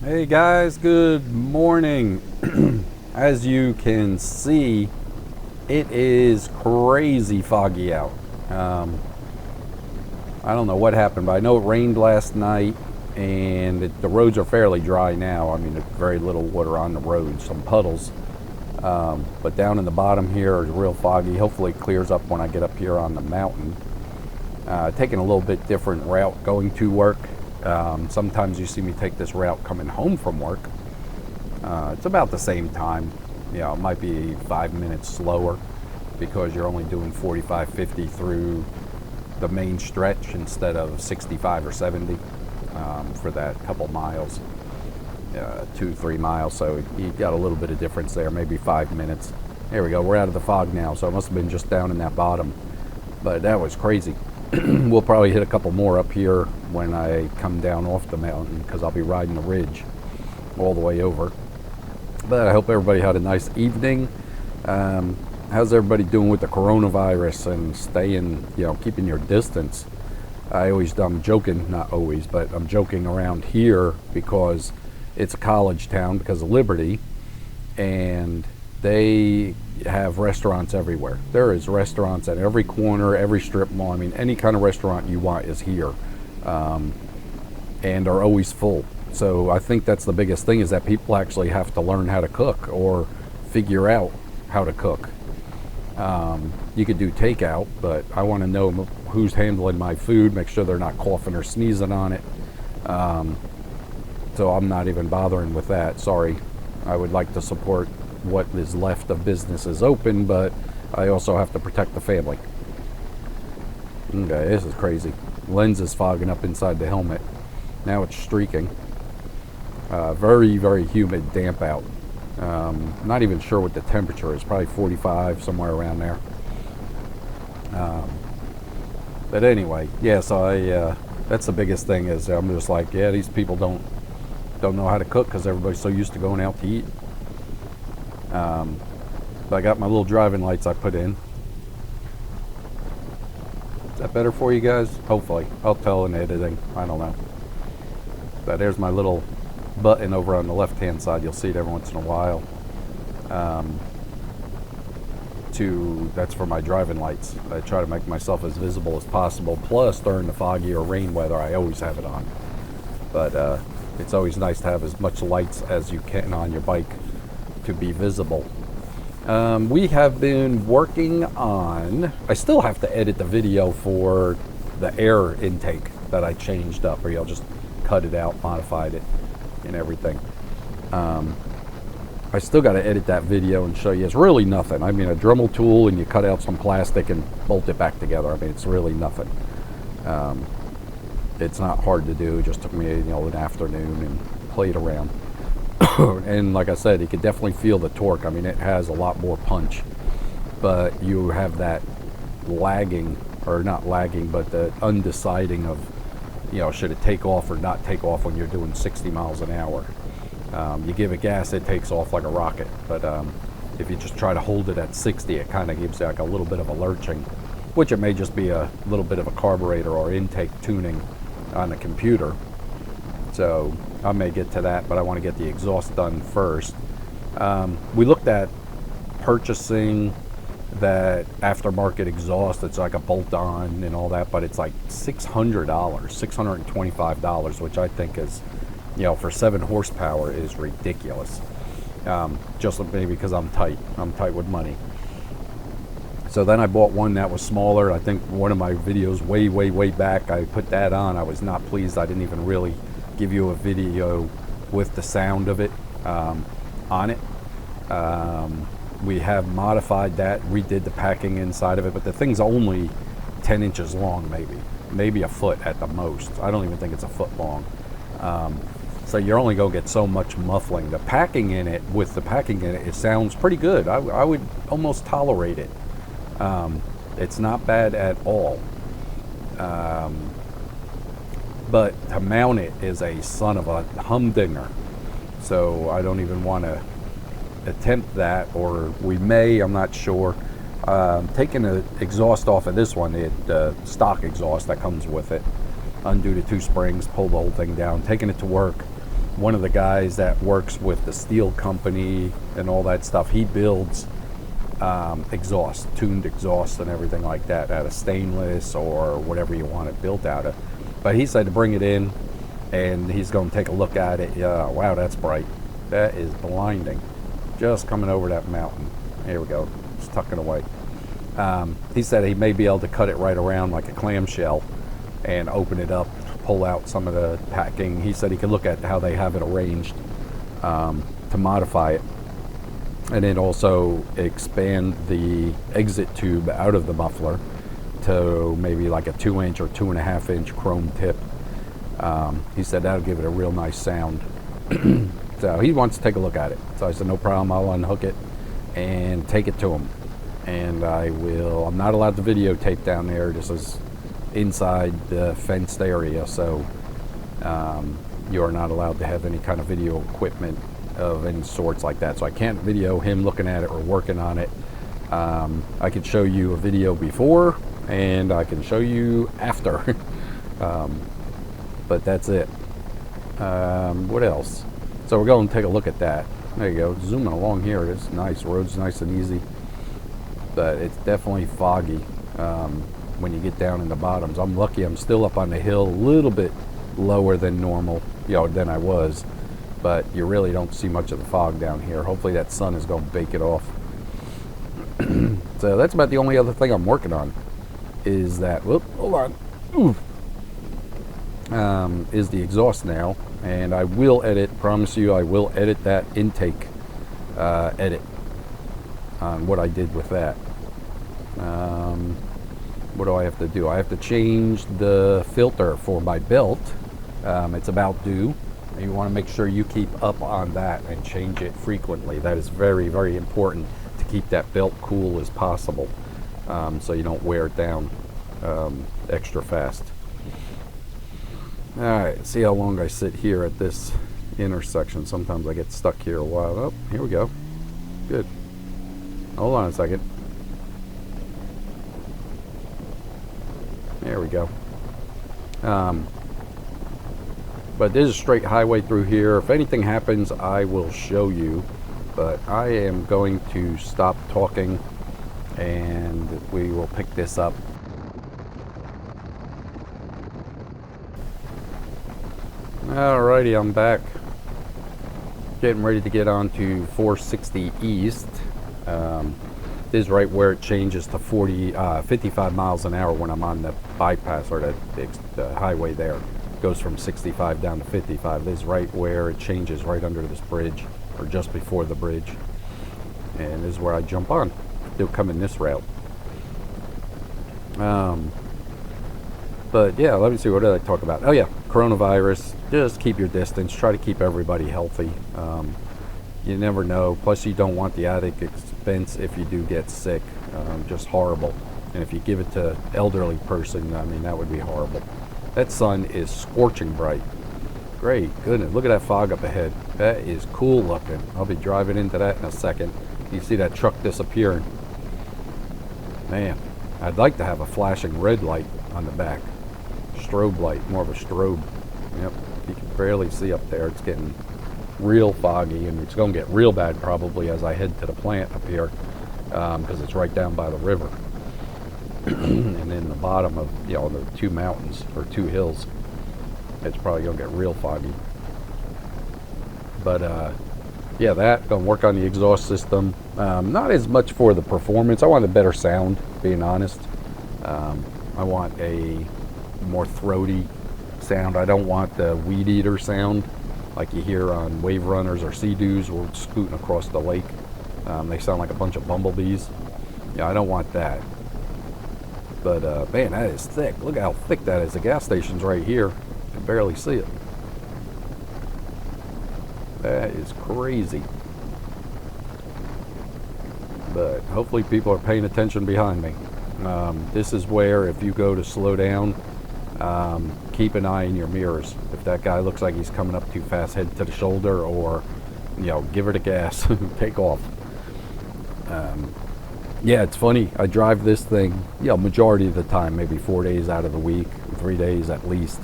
Hey guys, good morning. As you can see, it is crazy foggy out. Um, I don't know what happened, but I know it rained last night and the roads are fairly dry now. I mean, there's very little water on the roads, some puddles. But down in the bottom here is real foggy. Hopefully it clears up when I get up here on the mountain. Taking a little bit different route going to work. Sometimes you see me take this route coming home from work. It's about the same time. It might be 5 minutes slower because you're only doing 45, 50 through the main stretch instead of 65 or 70 for that couple miles, 2-3 miles. So you got a little bit of difference there, maybe 5 minutes. There we go. We're out of the fog now, so it must have been just down in that bottom. But that was crazy. We'll probably hit a couple more up here when I come down off the mountain because I'll be riding the ridge all the way over. But I hope everybody had a nice evening. How's everybody doing with the coronavirus and staying, keeping your distance? I'm joking, not always, but I'm joking around here because it's a college town because of Liberty, and they have restaurants everywhere. There is restaurants at every corner, every strip mall. I mean, any kind of restaurant you want is here, and are always full. So I think that's the biggest thing, is that people actually have to learn how to cook or figure out how to cook. You could do takeout, but I want to know who's handling my food, make sure they're not coughing or sneezing on it. So I'm not even bothering with that. Sorry. I would like to support what is left of businesses open, but I also have to protect the family. Okay, this is crazy. Lens is fogging up inside the helmet. Now it's streaking. Very, very humid, damp out. Not even sure what the temperature is. Probably 45, somewhere around there. But anyway, so that's the biggest thing, is I'm just like, these people don't know how to cook because everybody's so used to going out to eat. But I got my little driving lights I put in. Is that better for you guys? Hopefully. I'll tell in editing. I don't know. But there's my little button over on the left hand side. You'll see it every once in a while. That's for my driving lights. I try to make myself as visible as possible. Plus, during the foggy or rain weather, I always have it on. But it's always nice to have as much lights as you can on your bike to be visible. We have been working on, I still have to edit the video for the air intake that I changed up, or you'll just cut it out, modified it and everything. I still got to edit that video and show you. It's really nothing. I mean, a Dremel tool, and you cut out some plastic and bolt it back together. I mean, it's really nothing. It's not hard to do. It just took me an afternoon and played around. And like I said, you can definitely feel the torque. I mean, it has a lot more punch, but you have that lagging, or not lagging, but the undeciding of, should it take off or not take off when you're doing 60 miles an hour. You give it gas, it takes off like a rocket. But if you just try to hold it at 60, it kind of gives you like a little bit of a lurching, which it may just be a little bit of a carburetor or intake tuning on the computer. So I may get to that, but I want to get the exhaust done first. We looked at purchasing that aftermarket exhaust. It's like a bolt-on and all that, but it's like $600, $625, which I think is, for 7 horsepower is ridiculous. Just maybe because I'm tight with money. So then I bought one that was smaller. I think one of my videos way back, I put that on. I was not pleased. I didn't even really give you a video with the sound of it on it. We have modified that, redid the packing inside of it, but the thing's only 10 inches long, maybe a foot at the most. I don't even think it's a foot long. So you're only going to get so much muffling. The packing in it, it sounds pretty good. I would almost tolerate it. It's not bad at all. But to mount it is a son of a humdinger. So I don't even want to attempt that, or we may, I'm not sure. Taking the exhaust off of this one, the stock exhaust that comes with it, undo the 2 springs, pull the whole thing down, taking it to work, one of the guys that works with the steel company and all that stuff, he builds exhaust, tuned exhaust and everything like that out of stainless or whatever you want it built out of. But he said to bring it in and he's going to take a look at it. Yeah, wow, that's bright. That is blinding. Just coming over that mountain. Here we go. It's tucking away. He said he may be able to cut it right around like a clamshell and open it up, pull out some of the packing. He said he could look at how they have it arranged to modify it. And then also expand the exit tube out of the muffler to maybe like a 2-inch or 2.5-inch chrome tip. He said that'll give it a real nice sound. So he wants to take a look at it. So I said, no problem, I'll unhook it and take it to him. And I'm not allowed to videotape down there. This is inside the fenced area, so you are not allowed to have any kind of video equipment of any sorts like that. So I can't video him looking at it or working on it. I could show you a video before and I can show you after. But that's it. What else? So we're going to take a look at that. There you go. Zooming along here. It's nice. Road's nice and easy. But it's definitely foggy when you get down in the bottoms. I'm lucky I'm still up on the hill, a little bit lower than normal, than I was. But you really don't see much of the fog down here. Hopefully that sun is going to bake it off. So that's about the only other thing I'm working on. Is that, whoop, hold on. Is the exhaust now. And I will edit, promise you, I will edit that intake edit on what I did with that. What do I have to do? I have to change the filter for my belt. It's about due. And you want to make sure you keep up on that and change it frequently. That is very, very important to keep that belt cool as possible, so you don't wear it down extra fast. Alright, see how long I sit here at this intersection. Sometimes I get stuck here a while. Oh, here we go. Good. Hold on a second. There we go. But there's a straight highway through here. If anything happens, I will show you. But I am going to stop talking and we will pick this up. Alrighty, I'm back. Getting ready to get on to 460 East. This is right where it changes to 55 miles an hour when I'm on the bypass, or the highway there. It goes from 65 down to 55. This is right where it changes, right under this bridge, or just before the bridge. And this is where I jump on. They'll come in this route. But yeah, let me see, what did I talk about? Oh yeah, coronavirus. Just keep your distance. Try to keep everybody healthy. You never know. Plus, you don't want the added expense if you do get sick. Just horrible. And if you give it to elderly person, I mean, that would be horrible. That sun is scorching bright. Great, goodness. Look at that fog up ahead. That is cool looking. I'll be driving into that in a second. You see that truck disappearing. Man, I'd like to have a flashing red light on the back. Strobe light, more of a strobe. Yep, you can barely see up there. It's getting real foggy, and it's going to get real bad probably as I head to the plant up here, because it's right down by the river. And in the bottom of the two mountains or two hills, it's probably going to get real foggy. But yeah, that going to work on the exhaust system. Not as much for the performance. I want a better sound, being honest. I want a more throaty sound. I don't want the weed eater sound like you hear on wave runners or sea-doos or scooting across the lake. They sound like a bunch of bumblebees. Yeah, I don't want that. But man, that is thick. Look how thick that is. The gas station's right here. You can barely see it. That is crazy. But hopefully people are paying attention behind me. This is where, if you go to slow down, keep an eye in your mirrors. If that guy looks like he's coming up too fast, head to the shoulder, or give her the gas. Take off. Yeah, it's funny. I drive this thing majority of the time, maybe 4 days out of the week, 3 days at least.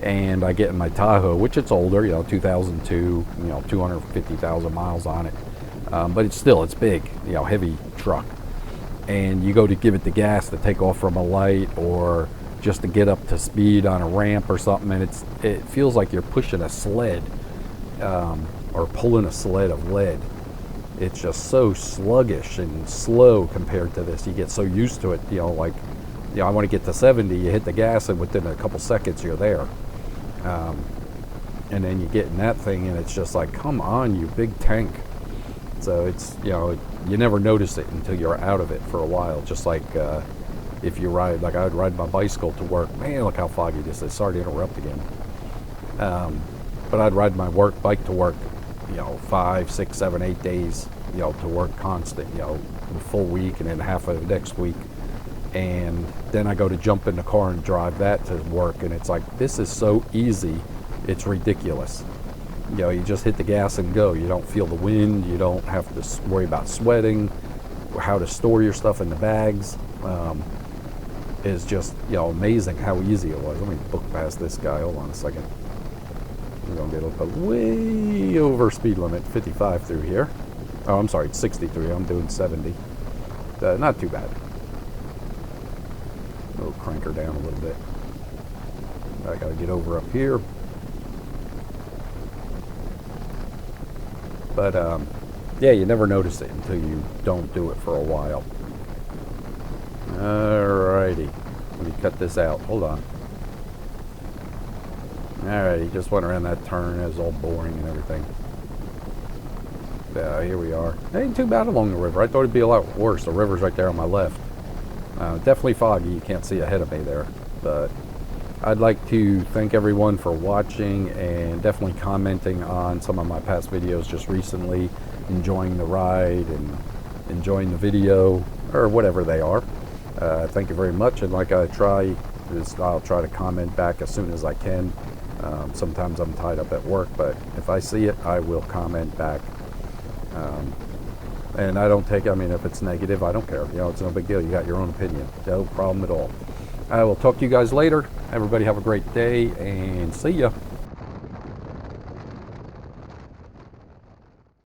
and I get in my Tahoe, which it's older, 2002, 250,000 miles on it, but it's big, heavy truck. And you go to give it the gas to take off from a light, or just to get up to speed on a ramp or something, and it feels like you're pushing a sled, or pulling a sled of lead. It's just so sluggish and slow compared to this. You get so used to it, I want to get to 70, you hit the gas, and within a couple seconds you're there. And then you get in that thing, and it's just like, come on, you big tank. So it's, you never notice it until you're out of it for a while. Just like if you ride, like I would ride my bicycle to work. Man, look how foggy this is. Sorry to interrupt again. But I'd ride my bike to work, 5, 6, 7, 8 days, to work constant, a full week, and then half of the next week. And then I go to jump in the car and drive that to work, and it's like, this is so easy, it's ridiculous. You just hit the gas and go. You don't feel the wind. You don't have to worry about sweating, how to store your stuff in the bags. It's just, amazing how easy it was. Let me book past this guy. Hold on a second. We're going to get a way over speed limit, 55 through here. Oh, I'm sorry, it's 63. I'm doing 70. Not too bad. We'll crank her down a little bit. I got to get over up here. But, yeah, you never notice it until you don't do it for a while. Alrighty. Let me cut this out. Hold on. Alrighty, just went around that turn. It was all boring and everything. Here we are. It ain't too bad along the river. I thought it'd be a lot worse. The river's right there on my left. Definitely foggy. You can't see ahead of me there. But I'd like to thank everyone for watching and definitely commenting on some of my past videos just recently, enjoying the ride and enjoying the video, or whatever they are. Thank you very much, and like I'll try to comment back as soon as I can. Sometimes I'm tied up at work, but if I see it, I will comment back. And I don't take, if it's negative, I don't care. It's no big deal. You got your own opinion. No problem at all. I will talk to you guys later. Everybody have a great day, and see ya.